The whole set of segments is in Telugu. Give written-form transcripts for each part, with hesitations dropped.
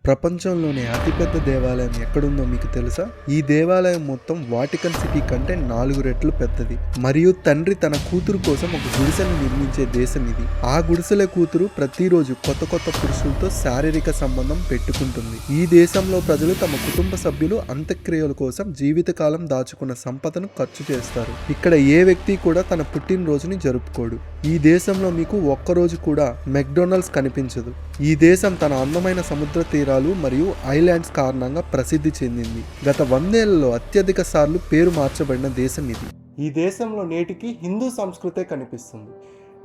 ప్రపంచంలోనే అతిపెద్ద దేవాలయం ఎక్కడుందో మీకు తెలుసా? ఈ దేవాలయం మొత్తం వాటికన్ సిటీ కంటే 4 రెట్లు పెద్దది. మరియు తండ్రి తన కూతురు కోసం ఒక గుడిసెను నిర్మించే దేశం ఇది. ఆ గుడిసెల కూతురు ప్రతిరోజు కొత్త కొత్త పురుషులతో శారీరక సంబంధం పెట్టుకుంటుంది. ఈ దేశంలో ప్రజలు తమ కుటుంబ సభ్యులు అంత్యక్రియల కోసం జీవితకాలం దాచుకున్న సంపదను ఖర్చు చేస్తారు. ఇక్కడ ఏ వ్యక్తి కూడా తన పుట్టినరోజుని జరుపుకోడు. ఈ దేశంలో మీకు ఒక్కరోజు కూడా మెక్డొనాల్డ్స్ కనిపించదు. ఈ దేశం తన అందమైన సముద్ర తీరాలు మరియు ఐలాండ్స్ కారణంగా ప్రసిద్ధి చెందింది. గత 100 ఏళ్లలో అత్యధిక సార్లు పేరు మార్చబడిన దేశం ఇది. ఈ దేశంలో నేటికి హిందూ సంస్కృతే కనిపిస్తుంది.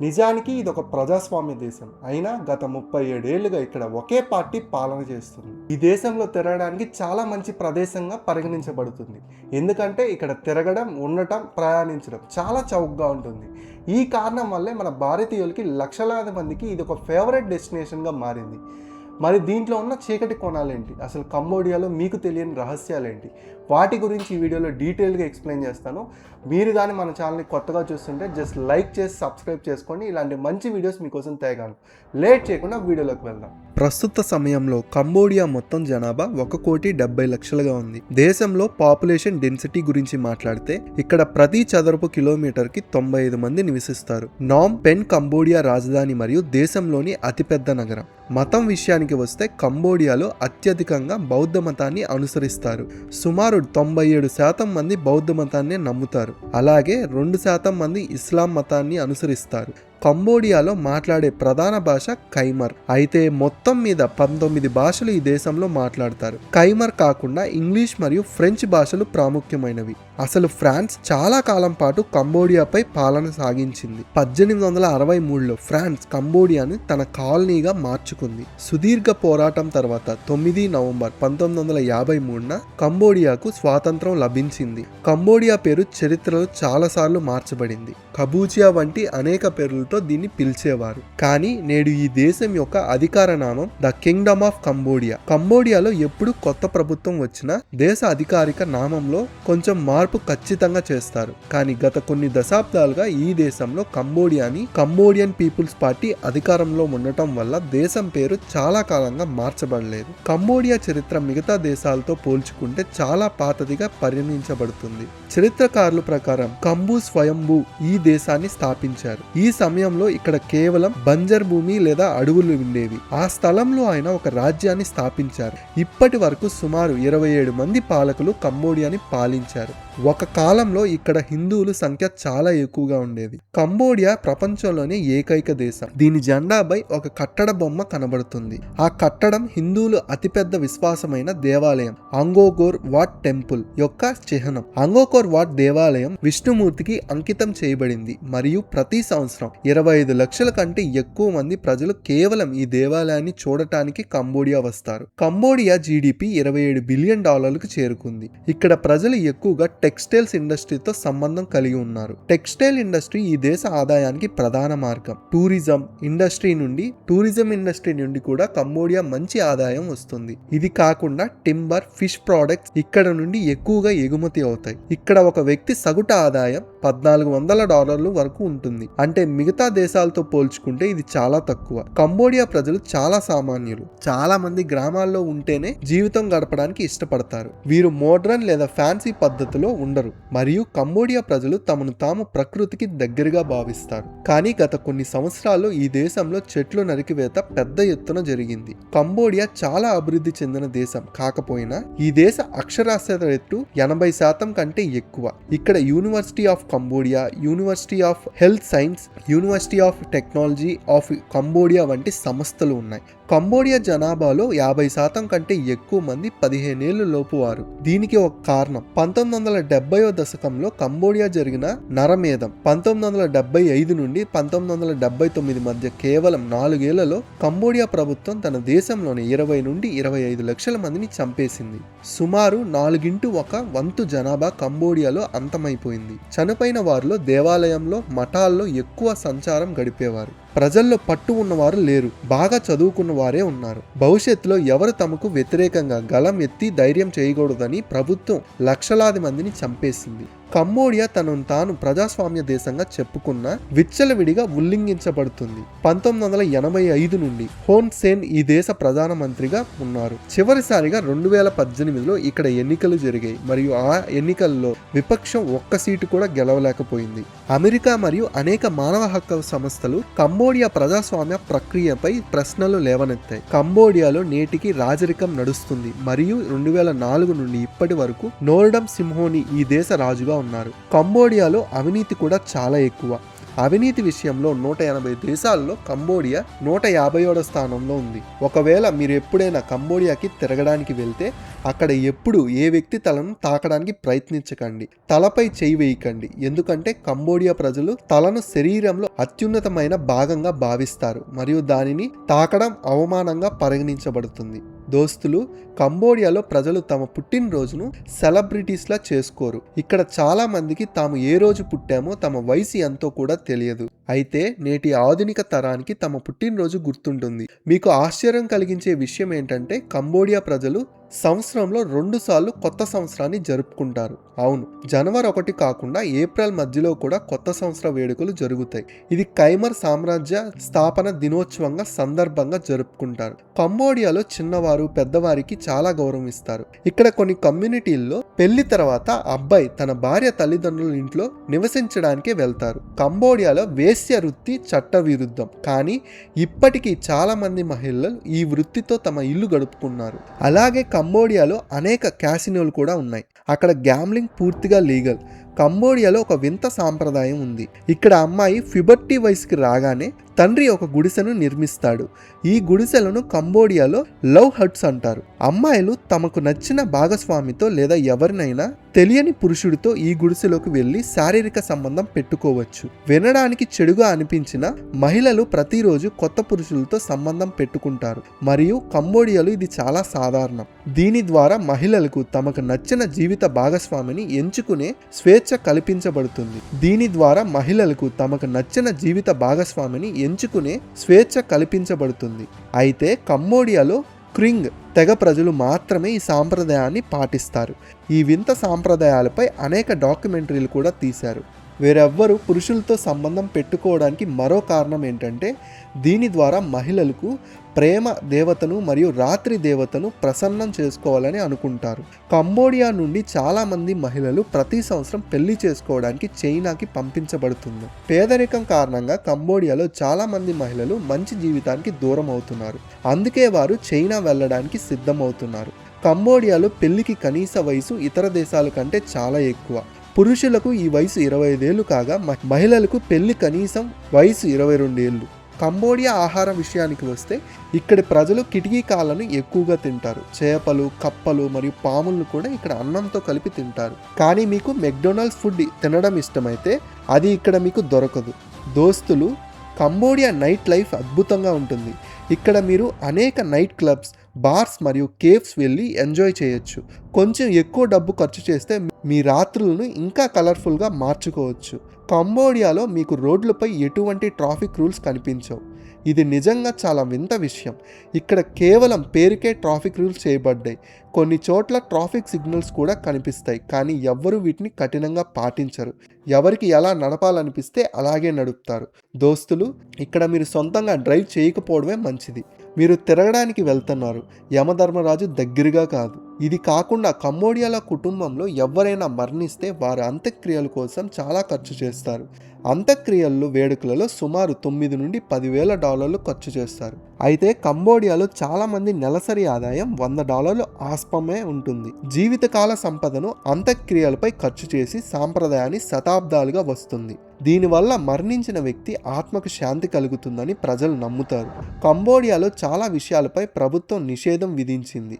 నిజానికి ఇది ఒక ప్రజాస్వామ్య దేశం అయినా గత 37 ఏళ్లుగా ఇక్కడ ఒకే పార్టీ పాలన చేస్తుంది. ఈ దేశంలో తిరగడానికి చాలా మంచి ప్రదేశంగా పరిగణించబడుతుంది. ఎందుకంటే ఇక్కడ తిరగడం, ఉండటం, ప్రయాణించడం చాలా చౌకగా ఉంటుంది. ఈ కారణం వల్లే మన భారతీయులకి లక్షలాది మందికి ఇది ఒక ఫేవరెట్ డెస్టినేషన్గా మారింది. మరి దీంట్లో ఉన్న చీకటి కోణాలేంటి, అసలు కంబోడియాలో మీకు తెలియని రహస్యాలేంటి, వాటి గురించి ఈ వీడియోలో డీటెయిల్గా ఎక్స్ప్లెయిన్ చేస్తాను. మీరు కానీ మన ఛానల్ని కొత్తగా చూస్తుంటే జస్ట్ లైక్ చేసి సబ్స్క్రైబ్ చేసుకోండి. ఇలాంటి మంచి వీడియోస్ మీకోసం తేగాను. లేట్ చేయకుండా వీడియోలోకి వెళ్దాం. ప్రస్తుత సమయంలో కంబోడియా మొత్తం జనాభా 1,70,00,000గా ఉంది. దేశంలో పాపులేషన్ డెన్సిటీ గురించి మాట్లాడితే ఇక్కడ ప్రతి చదరపు కిలోమీటర్కి 95 మంది నివసిస్తారు. నామ్ పెన్ కంబోడియా రాజధాని మరియు దేశంలోని అతిపెద్ద నగరం. మతం విషయానికి వస్తే కంబోడియాలో అత్యధికంగా బౌద్ధ మతాన్ని అనుసరిస్తారు. సుమారు 97% మంది బౌద్ధ మతాన్ని నమ్ముతారు. అలాగే 2% మంది ఇస్లాం మతాన్ని అనుసరిస్తారు. కంబోడియాలో మాట్లాడే ప్రధాన భాష ఖైమర్. అయితే మొత్తం మీద 19 భాషలు ఈ దేశంలో మాట్లాడతారు. ఖైమర్ కాకుండా ఇంగ్లీష్ మరియు ఫ్రెంచ్ భాషలు ప్రాముఖ్యమైనవి. అసలు ఫ్రాన్స్ చాలా కాలం పాటు కంబోడియాపై పాలన సాగించింది. 1863లో ఫ్రాన్స్ కంబోడియాను తన కాలనీగా మార్చుకుంది. సుదీర్ఘ పోరాటం తర్వాత 9 నవంబర్ 1953న కంబోడియాకు స్వాతంత్రం లభించింది. కంబోడియా పేరు చరిత్రలో చాలాసార్లు మార్చబడింది. కబూచియా వంటి అనేక పేర్లతో దీన్ని పిలిచేవారు. కానీ నేడు ఈ దేశం యొక్క అధికార నామం ద కింగ్డమ్ ఆఫ్ కంబోడియా. కంబోడియాలో ఎప్పుడు కొత్త ప్రభుత్వం వచ్చినా దేశ అధికారిక నామంలో కొంచెం మార్పు ఖచ్చితంగా చేస్తారు. కానీ గత కొన్ని దశాబ్దాలుగా ఈ దేశంలో కంబోడియన్ పీపుల్స్ పార్టీ అధికారంలో ఉండటం వల్ల దేశం పేరు చాలా కాలంగా మార్చబడలేదు. కంబోడియా చరిత్ర మిగతా దేశాలతో పోల్చుకుంటే చాలా పాతదిగా పరిగణించబడుతుంది. చరిత్రకారుల ప్రకారం కంబు స్వయంభూ ఈ దేశాన్ని స్థాపించారు. ఈ సమయంలో ఇక్కడ కేవలం బంజర్ భూమి లేదా అడవులు ఉండేవి. ఆ స్థలంలో ఆయన ఒక రాజ్యాన్ని స్థాపించారు. ఇప్పటి వరకు సుమారు 27 మంది పాలకులు కంబోడియాని పాలించారు. ఒక కాలంలో ఇక్కడ హిందువుల సంఖ్య చాలా ఎక్కువగా ఉండేది. కంబోడియా ప్రపంచంలోనే ఏకైక దేశం. దీని జెండాపై ఒక కట్టడ బొమ్మ కనబడుతుంది. ఆ కట్టడం హిందువులు అతిపెద్ద విశ్వాసమైన దేవాలయం అంగోకోర్ వాట్ టెంపుల్ యొక్క చిహ్నం. అంగోకోర్ వాట్ దేవాలయం విష్ణుమూర్తికి అంకితం చేయబడింది మరియు ప్రతి సంవత్సరం 25 లక్షల కంటే ఎక్కువ మంది ప్రజలు కేవలం ఈ దేవాలయాన్ని చూడటానికి కంబోడియా వస్తారు. కంబోడియా జీడిపి $27 బిలియన్ చేరుకుంది. ఇక్కడ ప్రజలు ఎక్కువగా టెక్స్టైల్స్ ఇండస్ట్రీతో సంబంధం కలిగి ఉన్నారు. టెక్స్టైల్ ఇండస్ట్రీ ఈ దేశ ఆదాయానికి ప్రధాన మార్గం. టూరిజం ఇండస్ట్రీ నుండి కూడా కంబోడియా మంచి ఆదాయం వస్తుంది. ఇది కాకుండా టింబర్, ఫిష్ ప్రొడక్ట్స్ ఇక్కడ నుండి ఎక్కువగా ఎగుమతి అవుతాయి. ఇక్కడ ఒక వ్యక్తి సగటు ఆదాయం $1,400 వరకు ఉంటుంది. అంటే మిగతా దేశాలతో పోల్చుకుంటే ఇది చాలా తక్కువ. కంబోడియా ప్రజలు చాలా సామాన్యులు. చాలా మంది గ్రామాల్లో ఉంటేనే జీవితం గడపడానికి ఇష్టపడతారు. వీరు మోడ్రన్ లేదా ఫ్యాన్సీ పద్ధతిలో ఉండరు మరియు కంబోడియా ప్రజలు తమను తాము ప్రకృతికి దగ్గరగా భావిస్తారు. కానీ గత కొన్ని సంవత్సరాల్లో ఈ దేశంలో చెట్లు నరికివేత పెద్ద ఎత్తున జరిగింది. కంబోడియా చాలా అభివృద్ధి చెందిన దేశం కాకపోయినా ఈ దేశ అక్షరాస్యత రేటు 80% కంటే ఎక్కువ. ఇక్కడ university of Cambodia, university of health science, university of technology of Cambodia వంటి సంస్థలు ఉన్నాయి. కంబోడియా జనాభాలో 50% కంటే ఎక్కువ మంది 15 ఏళ్ల లోపు వారు. దీనికి ఒక కారణం 1970వ దశకంలో కంబోడియా జరిగిన నరమేధం. 1975 నుండి 1979 మధ్య కేవలం 4 ఏళ్లలో కంబోడియా ప్రభుత్వం తన దేశంలోని 20 నుండి 25 లక్షల మందిని చంపేసింది. సుమారు 4/1 జనాభా కంబోడియాలో అంతమైపోయింది. చనిపోయిన వారిలో దేవాలయంలో, మఠాల్లో ఎక్కువ సంచారం గడిపేవారు. ప్రజల్లో పట్టు ఉన్నవారు లేరు, బాగా చదువుకున్న వారే ఉన్నారు. భవిష్యత్తులో ఎవరు తమకు వ్యతిరేకంగా గలం ఎత్తి ధైర్యం చేయకూడదని ప్రభుత్వం లక్షలాది మందిని చంపేసింది. కంబోడియా తనను తాను ప్రజాస్వామ్య దేశంగా చెప్పుకున్న విచ్చలవిడిగా ఉల్లంఘించబడుతుంది. 1985 నుండి హోన్ సెన్ ఈ దేశ ప్రధానమంత్రిగా ఉన్నారు. చివరిసారిగా 2018లో ఇక్కడ ఎన్నికలు జరిగాయి మరియు ఆ ఎన్నికల్లో విపక్షం ఒక్క సీటు కూడా గెలవలేకపోయింది. అమెరికా మరియు అనేక మానవ హక్కుల సంస్థలు కంబోడియా ప్రజాస్వామ్య ప్రక్రియపై ప్రశ్నలు లేవనెత్తాయి. కంబోడియాలో నేటికి రాజరికం నడుస్తుంది మరియు 2004 నుండి ఇప్పటి వరకు నోర్డమ్ సింహోని ఈ దేశ రాజుగా ఉన్నారు. కంబోడియాలో అవినీతి కూడా చాలా ఎక్కువ. అవినీతి విషయంలో 180 దేశాల్లో కంబోడియా 150వ స్థానంలో ఉంది. ఒకవేళ మీరు ఎప్పుడైనా కంబోడియాకి తిరగడానికి వెళ్తే అక్కడ ఎప్పుడు ఏ వ్యక్తి తలను తాకడానికి ప్రయత్నించకండి, తలపై చేయి వేయకండి. ఎందుకంటే కంబోడియా ప్రజలు తలను శరీరంలో అత్యున్నతమైన భాగంగా భావిస్తారు మరియు దానిని తాకడం అవమానంగా పరిగణించబడుతుంది. దోస్తులు, కంబోడియాలో ప్రజలు తమ పుట్టినరోజును సెలబ్రిటీస్లా చేసుకోరు. ఇక్కడ చాలా మందికి తాము ఏ రోజు పుట్టామో తమ వయసు ఎంతో కూడా తెలియదు. అయితే నేటి ఆధునిక తరానికి తమ పుట్టినరోజు గుర్తుంటుంది. మీకు ఆశ్చర్యం కలిగించే విషయం ఏంటంటే కంబోడియా ప్రజలు సంవత్సరంలో 2 సార్లు కొత్త సంవత్సరాన్ని జరుపుకుంటారు. అవును, జనవరి 1 కాకుండా ఏప్రిల్ మధ్యలో కూడా కొత్త సంవత్సర వేడుకలు జరుగుతాయి. ఇది ఖైమర్ సామ్రాజ్య స్థాపన దినోత్సవంగా సందర్భంగా జరుపుకుంటారు. కంబోడియాలో చిన్నవారు పెద్దవారికి చాలా గౌరవం ఇస్తారు. ఇక్కడ కొన్ని కమ్యూనిటీల్లో పెళ్లి తర్వాత అబ్బాయి తన భార్య తల్లిదండ్రుల ఇంట్లో నివసించడానికే వెళ్తారు. కంబోడియాలో వేశ్య వృత్తి చట్ట విరుద్ధం, కానీ ఇప్పటికీ చాలా మంది మహిళలు ఈ వృత్తితో తమ ఇల్లు గడుపుకున్నారు. అలాగే కంబోడియాలో అనేక క్యాసినోలు కూడా ఉన్నాయి. అక్కడ గ్యాంబ్లింగ్ పూర్తిగా లీగల్. కంబోడియాలో ఒక వింత సాంప్రదాయం ఉంది. ఇక్కడ అమ్మాయి ప్యూబర్టీ వయసుకి రాగానే తండ్రి ఒక గుడిసెను నిర్మిస్తాడు. ఈ గుడిసెలను కంబోడియాలో లవ్ హట్స్ అంటారు. అమ్మాయిలు తమకు నచ్చిన భాగస్వామితో లేదా ఎవరినైనా తెలియని పురుషుడితో ఈ గుడిసెలోకి వెళ్లి శారీరక సంబంధం పెట్టుకోవచ్చు. వినడానికి చెడుగా అనిపించిన మహిళలు ప్రతిరోజు కొత్త పురుషులతో సంబంధం పెట్టుకుంటారు మరియు కంబోడియాలో ఇది చాలా సాధారణం. దీని ద్వారా మహిళలకు తమకు నచ్చిన జీవిత భాగస్వామిని ఎంచుకునే స్వేచ్ఛ కల్పించబడుతుంది. అయితే కంబోడియాలో క్రింగ్ తెగ ప్రజలు మాత్రమే ఈ సాంప్రదాయాన్ని పాటిస్తారు. ఈ వింత సాంప్రదాయాలపై అనేక డాక్యుమెంటరీలు కూడా తీశారు. వేరెవ్వరూ పురుషులతో సంబంధం పెట్టుకోవడానికి మరో కారణం ఏంటంటే దీని ద్వారా మహిళలకు ప్రేమ దేవతను మరియు రాత్రి దేవతను ప్రసన్నం చేసుకోవాలని అనుకుంటారు. కంబోడియా నుండి చాలా మంది మహిళలు ప్రతి సంవత్సరం పెళ్లి చేసుకోవడానికి చైనాకి పంపించబడుతుంది. పేదరికం కారణంగా కంబోడియాలో చాలా మంది మహిళలు మంచి జీవితానికి దూరం అవుతున్నారు. అందుకే వారు చైనా వెళ్ళడానికి సిద్ధమవుతున్నారు. కంబోడియాలో పెళ్లికి కనీస వయసు ఇతర దేశాల కంటే చాలా ఎక్కువ. పురుషులకు ఈ వయసు 25 ఏళ్ళు కాగా మహిళలకు పెళ్లి కనీసం వయసు 22 ఏళ్ళు. కంబోడియా ఆహారం విషయానికి వస్తే ఇక్కడి ప్రజలు కిటికీ కాళ్ళను ఎక్కువగా తింటారు. చేపలు, కప్పలు మరియు పాములను కూడా ఇక్కడ అన్నంతో కలిపి తింటారు. కానీ మీకు మెక్డొనాల్డ్స్ ఫుడ్ తినడం ఇష్టమైతే అది ఇక్కడ మీకు దొరకదు. దోస్తులు, కంబోడియా నైట్ లైఫ్ అద్భుతంగా ఉంటుంది. ఇక్కడ మీరు అనేక నైట్ క్లబ్స్, బార్స్ మరియు కేవ్స్ వెళ్ళి ఎంజాయ్ చేయొచ్చు. కొంచెం ఎక్కువ డబ్బు ఖర్చు చేస్తే మీ రాత్రులను ఇంకా కలర్ఫుల్గా మార్చుకోవచ్చు. కంబోడియాలో మీకు రోడ్లపై ఎటువంటి ట్రాఫిక్ రూల్స్ కనిపించవు. ఇది నిజంగా చాలా వింత విషయం. ఇక్కడ కేవలం పేరుకే ట్రాఫిక్ రూల్స్ చేయబడ్డాయి. కొన్ని చోట్ల ట్రాఫిక్ సిగ్నల్స్ కూడా కనిపిస్తాయి, కానీ ఎవ్వరూ వీటిని కఠినంగా పాటించరు. ఎవరికి ఎలా నడపాలనిపిస్తే అలాగే నడుపుతారు. దోస్తులు, ఇక్కడ మీరు సొంతంగా డ్రైవ్ చేయకపోవడమే మంచిది. మీరు తిరగడానికి వెళ్తున్నారు, యమధర్మరాజు దగ్గరగా కాదు. ఇది కాకుండా కంబోడియాలో కుటుంబంలో ఎవరైనా మరణిస్తే వారి అంత్యక్రియల కోసం చాలా ఖర్చు చేస్తారు. అంత్యక్రియలు వేడుకలలో సుమారు $9 నుండి $10,000 ఖర్చు చేస్తారు. అయితే కంబోడియాలో చాలా మంది నెలసరి ఆదాయం $100 ఆస్పమే ఉంటుంది. జీవితకాల సంపదను అంత్యక్రియలపై ఖర్చు చేసి సాంప్రదాయాన్ని శతాబ్దాలుగా వస్తుంది. దీనివల్ల మరణించిన వ్యక్తి ఆత్మకు శాంతి కలుగుతుందని ప్రజలు నమ్ముతారు. కంబోడియాలో చాలా విషయాలపై ప్రభుత్వం నిషేధం విధించింది.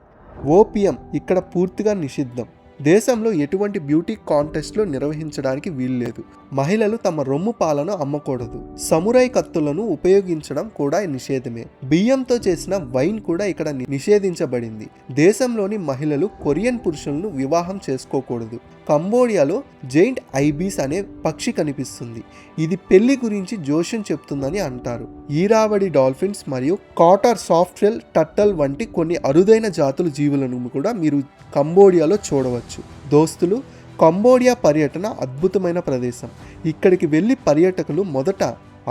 ఓపియం ఇక్కడ పూర్తిగా నిషిద్ధం. దేశంలో ఎటువంటి బ్యూటీ కాంటెస్ట్లు నిర్వహించడానికి వీల్లేదు. మహిళలు తమ రొమ్ము పాలను అమ్మకూడదు. సమురై కత్తులను ఉపయోగించడం కూడా నిషేధమే. బియ్యంతో చేసిన వైన్ కూడా ఇక్కడ నిషేధించబడింది. దేశంలోని మహిళలు కొరియన్ పురుషులను వివాహం చేసుకోకూడదు. కంబోడియాలో జైంట్ ఐబీస్ అనే పక్షి కనిపిస్తుంది. ఇది పెళ్లి గురించి జోష్యం చెప్తుందని అంటారు. ఈరావడి డాల్ఫిన్స్ మరియు కాటర్ సాఫ్ట్షెల్ టర్టల్ వంటి కొన్ని అరుదైన జాతుల జీవులను కూడా మీరు కంబోడియాలో చూడవచ్చు. దోస్తులు, కంబోడియా పర్యటన అద్భుతమైన ప్రదేశం. ఇక్కడికి వెళ్ళి పర్యాటకులు మొదట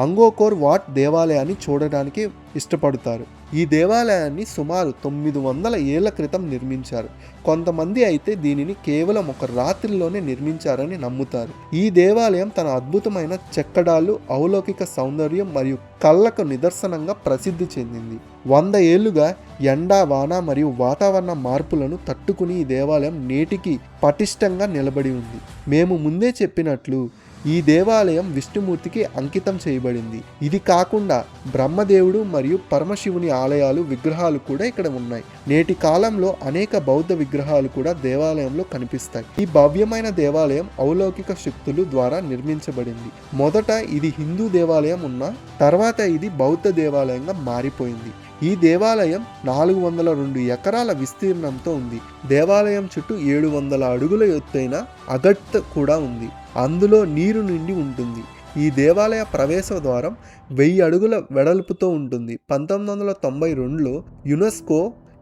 అంగోకోర్ వాట్ దేవాలయాన్ని చూడడానికి ఇష్టపడతారు. ఈ దేవాలయాన్ని సుమారు 900 ఏళ్ల క్రితం నిర్మించారు. కొంతమంది అయితే దీనిని కేవలం ఒక రాత్రిలోనే నిర్మించారని నమ్ముతారు. ఈ దేవాలయం తన అద్భుతమైన చెక్కడాలు, అలౌకిక సౌందర్యం మరియు కళ్ళకు నిదర్శనంగా ప్రసిద్ధి చెందింది. 100 ఏళ్లుగా ఎండ, వాన మరియు వాతావరణ మార్పులను తట్టుకుని ఈ దేవాలయం నేటికి పటిష్టంగా నిలబడి ఉంది. మేము ముందే చెప్పినట్లు ఈ దేవాలయం విష్ణుమూర్తికి అంకితం చేయబడింది. ఇది కాకుండా బ్రహ్మదేవుడు మరియు పరమశివుని ఆలయాలు, విగ్రహాలు కూడా ఇక్కడ ఉన్నాయి. నేటి కాలంలో అనేక బౌద్ధ విగ్రహాలు కూడా దేవాలయంలో కనిపిస్తాయి. ఈ భవ్యమైన దేవాలయం అలౌకిక శక్తులు ద్వారా నిర్మించబడింది. మొదట ఇది హిందూ దేవాలయం ఉన్న తర్వాత ఇది బౌద్ధ దేవాలయంగా మారిపోయింది. ఈ దేవాలయం 402 ఎకరాల విస్తీర్ణంతో ఉంది. దేవాలయం చుట్టూ 700 అడుగుల ఎత్తైన అగట్ కూడా ఉంది. అందులో నీరు నిండి ఉంటుంది. ఈ దేవాలయ ప్రవేశ ద్వారం 1000 అడుగుల వెడల్పుతో ఉంటుంది. 1992లో యునెస్కో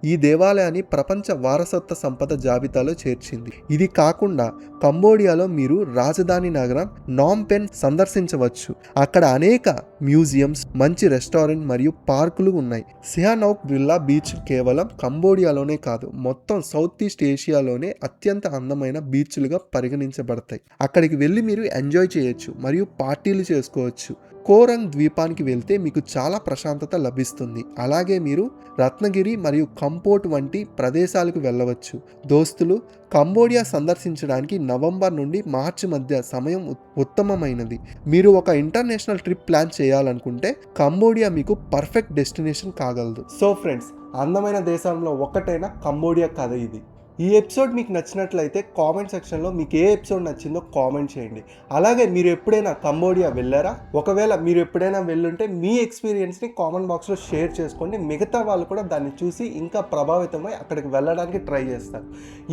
ఈ దేవాలయాన్ని ప్రపంచ వారసత్వ సంపద జాబితాలో చేర్చింది. ఇది కాకుండా కంబోడియాలో మీరు రాజధాని నగరం నామ్ పెన్ సందర్శించవచ్చు. అక్కడ అనేక మ్యూజియంస్, మంచి రెస్టారెంట్ మరియు పార్కులు ఉన్నాయి. సిహానౌక్ విల్లా బీచ్ కేవలం కంబోడియాలోనే కాదు, మొత్తం సౌత్ ఈస్ట్ ఏషియాలోనే అత్యంత అందమైన బీచ్లుగా పరిగణించబడతాయి. అక్కడికి వెళ్ళి మీరు ఎంజాయ్ చేయొచ్చు మరియు పార్టీలు చేసుకోవచ్చు. కోరంగ్ ద్వీపానికి వెళ్తే మీకు చాలా ప్రశాంతత లభిస్తుంది. అలాగే మీరు రత్నగిరి మరియు కంపోట్ వంటి ప్రదేశాలకు వెళ్ళవచ్చు. దోస్తులు, కంబోడియా సందర్శించడానికి నవంబర్ నుండి మార్చి మధ్య సమయం ఉత్తమమైనది. మీరు ఒక ఇంటర్నేషనల్ ట్రిప్ ప్లాన్ చేయాలనుకుంటే కంబోడియా మీకు పర్ఫెక్ట్ డెస్టినేషన్ కాగలదు. సో ఫ్రెండ్స్, అందమైన దేశంలో ఒక్కటైన కంబోడియా కథ ఇది. ఈ ఎపిసోడ్ మీకు నచ్చినట్లయితే కామెంట్ సెక్షన్లో మీకు ఏ ఎపిసోడ్ నచ్చిందో కామెంట్ చేయండి. అలాగే మీరు ఎప్పుడైనా కంబోడియా వెళ్ళారా? ఒకవేళ మీరు ఎప్పుడైనా వెళ్ళుంటే మీ ఎక్స్పీరియన్స్ని కామెంట్ బాక్స్లో షేర్ చేసుకోండి. మిగతా వాళ్ళు కూడా దాన్ని చూసి ఇంకా ప్రభావితమై అక్కడికి వెళ్ళడానికి ట్రై చేస్తారు.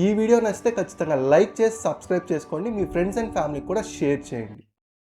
ఈ వీడియో నచ్చితే ఖచ్చితంగా లైక్ చేసి సబ్స్క్రైబ్ చేసుకోండి. మీ ఫ్రెండ్స్ అండ్ ఫ్యామిలీకి కూడా షేర్ చేయండి.